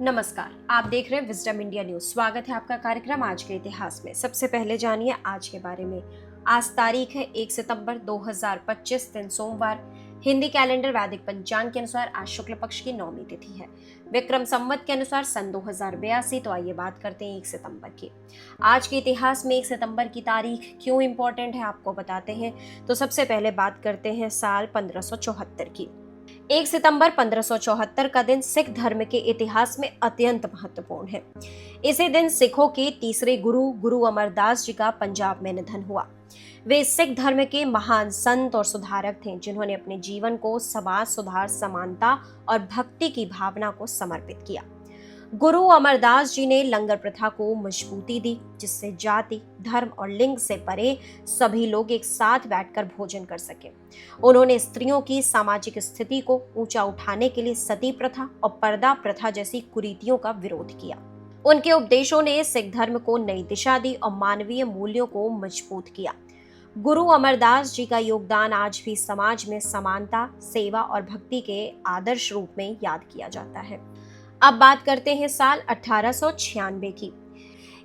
नमस्कार, आप देख रहे हैं विजडम इंडिया न्यूज। स्वागत है आपका कार्यक्रम आज के इतिहास में। सबसे पहले जानिए आज के बारे में। आज तारीख है 1 सितंबर 2025, दिन सोमवार। हिंदी कैलेंडर वैदिक पंचांग के अनुसार आज शुक्ल पक्ष की 9वीं तिथि है। विक्रम संवत के अनुसार सन 2082। तो आइए बात करते हैं 1 सितंबर की। आज के इतिहास में 1 सितंबर की तारीख क्यों इंपॉर्टेंट है आपको बताते हैं। तो सबसे पहले बात करते हैं साल 1574 की। 1 सितंबर 1574 का दिन सिख धर्म के इतिहास में अत्यंत महत्वपूर्ण है। इसी दिन सिखों के तीसरे गुरु अमरदास जी का पंजाब में निधन हुआ। वे सिख धर्म के महान संत और सुधारक थे, जिन्होंने अपने जीवन को समाज सुधार, समानता और भक्ति की भावना को समर्पित किया। गुरु अमरदास जी ने लंगर प्रथा को मजबूती दी, जिससे जाति, धर्म और लिंग से परे सभी लोग एक साथ बैठकर भोजन कर सके। उन्होंने स्त्रियों की सामाजिक स्थिति को ऊंचा उठाने के लिए सती प्रथा और पर्दा प्रथा जैसी कुरीतियों का विरोध किया। उनके उपदेशों ने सिख धर्म को नई दिशा दी और मानवीय मूल्यों को मजबूत किया। गुरु अमरदास जी का योगदान आज भी समाज में समानता, सेवा और भक्ति के आदर्श रूप में याद किया जाता है। अब बात करते हैं साल 1896 की।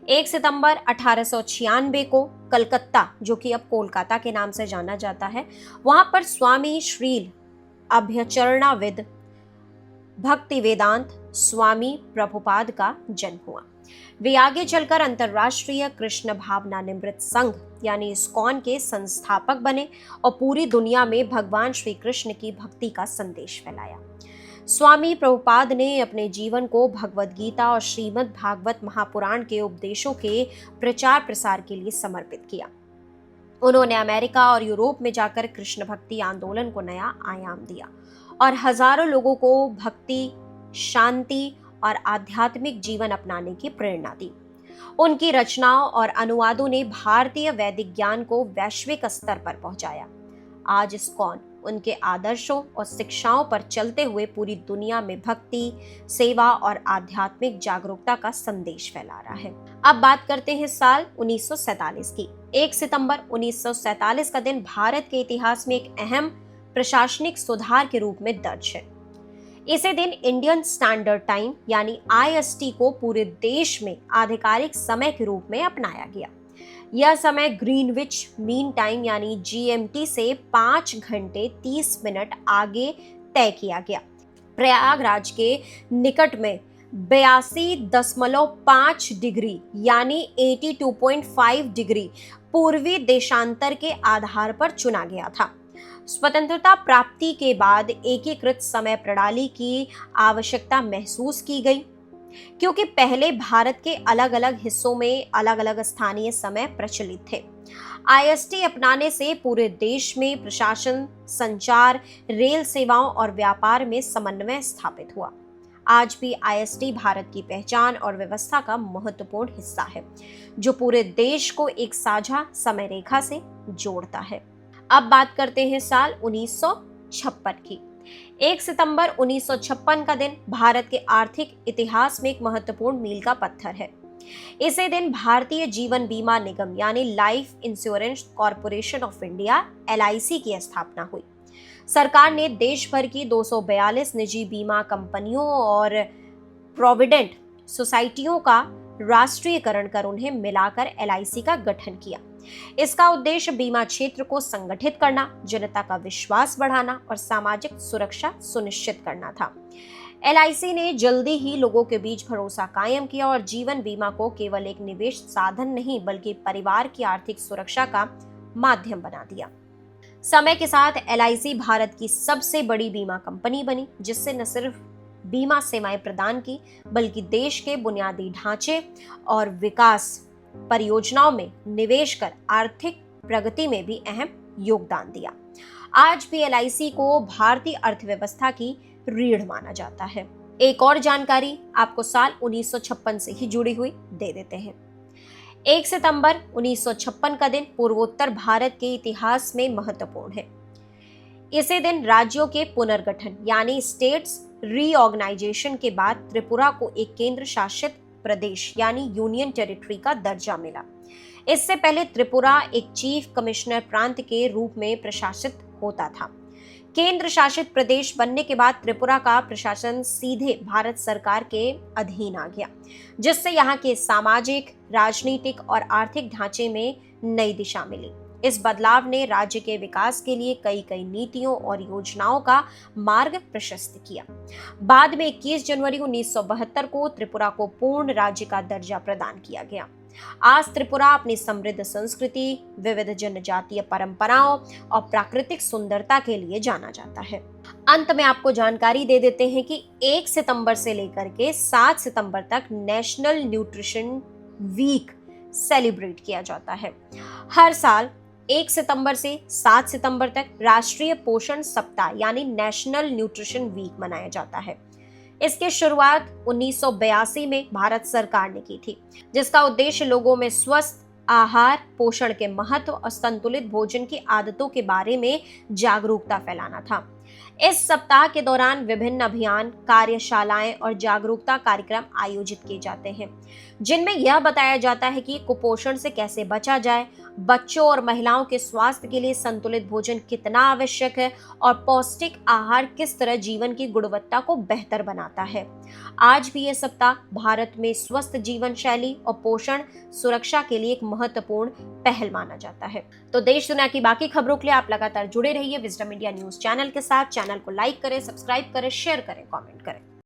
1 सितंबर 1896 को कलकत्ता, जो कि अब कोलकाता के नाम से जाना जाता है, वहां पर स्वामी श्रील अभ्यचरणाविद भक्ति वेदांत स्वामी प्रभुपाद का जन्म हुआ। वे आगे चलकर अंतर्राष्ट्रीय कृष्ण भावनामृत संघ यानी इस्कॉन के संस्थापक बने और पूरी दुनिया में भगवान श्री कृष्ण की भक्ति का संदेश फैलाया। स्वामी प्रभुपाद ने अपने जीवन को भगवद गीता और श्रीमद् भागवत महापुराण के उपदेशों के प्रचार प्रसार के लिए समर्पित किया। उन्होंने अमेरिका और यूरोप में जाकर कृष्ण भक्ति आंदोलन को नया आयाम दिया और हजारों लोगों को भक्ति, शांति और आध्यात्मिक जीवन अपनाने की प्रेरणा दी। उनकी रचनाओं और अनुवादों ने भारतीय वैदिक ज्ञान को वैश्विक स्तर पर पहुंचाया। आज इस्कॉन उनके आदर्शों और शिक्षाओं पर चलते हुए पूरी दुनिया में भक्ति, सेवा और आध्यात्मिक जागरूकता का संदेश फैला रहा है। अब बात करते हैं साल 1947 की। 1 सितंबर 1947 का दिन भारत के इतिहास में एक अहम प्रशासनिक सुधार के रूप में दर्ज है। इसी दिन इंडियन स्टैंडर्ड टाइम यानी IST को पूरे देश में आधिकारिक समय के रूप में अपनाया गया। यह समय ग्रीनविच मीन टाइम यानी GMT से 5 घंटे 30 मिनट आगे तय किया गया। प्रयागराज के निकट में 82.5 डिग्री यानी 82.5 डिग्री पूर्वी देशांतर के आधार पर चुना गया था। स्वतंत्रता प्राप्ति के बाद एकीकृत समय प्रणाली की आवश्यकता महसूस की गई, क्योंकि पहले भारत के अलग अलग हिस्सों में अलग अलग स्थानीय समय प्रचलित थे। IST अपनाने से पूरे देश में प्रशासन, संचार, रेल सेवाओं और व्यापार में समन्वय स्थापित हुआ। आज भी IST भारत की पहचान और व्यवस्था का महत्वपूर्ण हिस्सा है, जो पूरे देश को एक साझा समय रेखा से जोड़ता है। अब बात करते हैं साल 1956 की। 1 सितंबर 1956 का दिन भारत के आर्थिक इतिहास में एक महत्वपूर्ण मील का पत्थर है। इसी दिन भारतीय जीवन बीमा निगम यानी life insurance corporation of India LIC की स्थापना हुई। सरकार ने देश भर की 242 निजी बीमा कंपनियों और प्रोविडेंट सोसाइटियों का राष्ट्रीयकरण कर उन्हें मिलाकर LIC का गठन किया। इसका उद्देश्य बीमा क्षेत्र को संगठित करना, जनता का विश्वास बढ़ाना और सामाजिक सुरक्षा सुनिश्चित करना था। LIC ने जल्दी ही लोगों के बीच भरोसा कायम किया और जीवन बीमा को केवल एक निवेश साधन नहीं बल्कि परिवार की आर्थिक सुरक्षा का माध्यम बना दिया। समय के साथ LIC भारत की सबसे बड़ी बीमा कंपनी बनी, जिससे न सिर्फ बीमा सेवाएं प्रदान की बल्कि देश के बुनियादी ढांचे और विकास परियोजनाओं में निवेश कर आर्थिक प्रगति में भी अहम योगदान दिया। आज भी LIC को भारतीय अर्थव्यवस्था की रीढ़ माना जाता है। एक और जानकारी आपको साल 1956 से ही जुड़ी हुई दे देते हैं। 1 सितंबर 1956 का दिन पूर्वोत्तर भारत के इतिहास में महत्वपूर्ण है। इसी दिन राज्यों के पुनर्गठन यानी स्टेट्स रीऑर्गेनाइजेशन के बाद त्रिपुरा को एक केंद्र शासित प्रदेश यानी यूनियन टेरिटरी का दर्जा मिला। इससे पहले त्रिपुरा एक चीफ कमिश्नर प्रांत के रूप में प्रशासित होता था। केंद्र शासित प्रदेश बनने के बाद त्रिपुरा का प्रशासन सीधे भारत सरकार के अधीन आ गया, जिससे यहाँ के सामाजिक, राजनीतिक और आर्थिक ढांचे में नई दिशा मिली। इस बदलाव ने राज्य के विकास के लिए कई कई नीतियों और योजनाओं का मार्ग प्रशस्त किया। बाद में 21 जनवरी 1972 को त्रिपुरा को पूर्ण राज्य का दर्जा प्रदान किया गया। आज त्रिपुरा अपनी समृद्ध संस्कृति, विविध जनजातीय परंपराओं और प्राकृतिक सुंदरता के लिए जाना जाता है। अंत में आपको जानकारी दे देते हैं कि 1 सितंबर से लेकर के 7 सितंबर तक नेशनल न्यूट्रिशन वीक सेलिब्रेट किया जाता है। हर साल 1 सितंबर से 7 सितंबर तक राष्ट्रीय पोषण सप्ताह यानी नेशनल न्यूट्रिशन वीक मनाया जाता है। इसकी शुरुआत 1982 में भारत सरकार ने की थी, जिसका उद्देश्य लोगों में स्वस्थ आहार, पोषण के महत्व और संतुलित भोजन की आदतों के बारे में जागरूकता फैलाना था। इस सप्ताह के दौरान विभिन्न अभियान, कार्यशालाएं और जागरूकता कार्यक्रम आयोजित किए जाते हैं, जिनमें यह बताया जाता है कि कुपोषण से कैसे बचा जाए, बच्चों और महिलाओं के स्वास्थ्य के लिए संतुलित भोजन कितना आवश्यक है और पौष्टिक आहार किस तरह जीवन की गुणवत्ता को बेहतर बनाता है। आज भी यह सप्ताह भारत में स्वस्थ जीवन शैली और पोषण सुरक्षा के लिए एक महत्वपूर्ण पहल माना जाता है। तो देश दुनिया की बाकी खबरों के लिए आप लगातार जुड़े रहिए विजडम इंडिया न्यूज चैनल के साथ। चैनल को लाइक करें, सब्सक्राइब करें, शेयर करें, कमेंट करें।